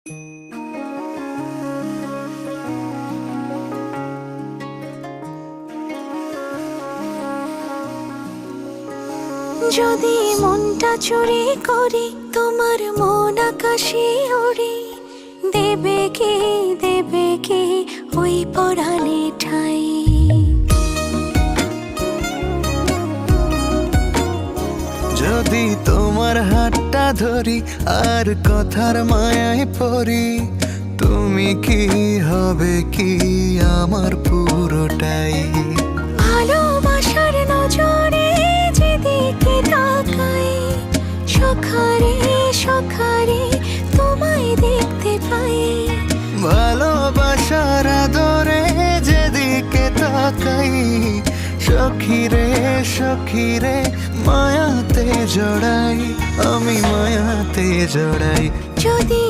যদি মনটা চুরি করি তোমার মন আকাশে ওড়ে, দেবে কি ওই পরাণে ঠাই। যদি তোমার হাতটা ধরি আর কথার মায়ায় পড়ি, তুমি কি হবে কি আমার পুরোটাই। ভালোবাসার নজরে যেদিকে তাকাই, সখারে সখারে তোমায় দেখতে পাই। ভালোবাসার আদরে যেদিকে তাকাই, সখিরে সখিরে মায়াতে জড়াই, আমি মায়াতে জড়াই। যদি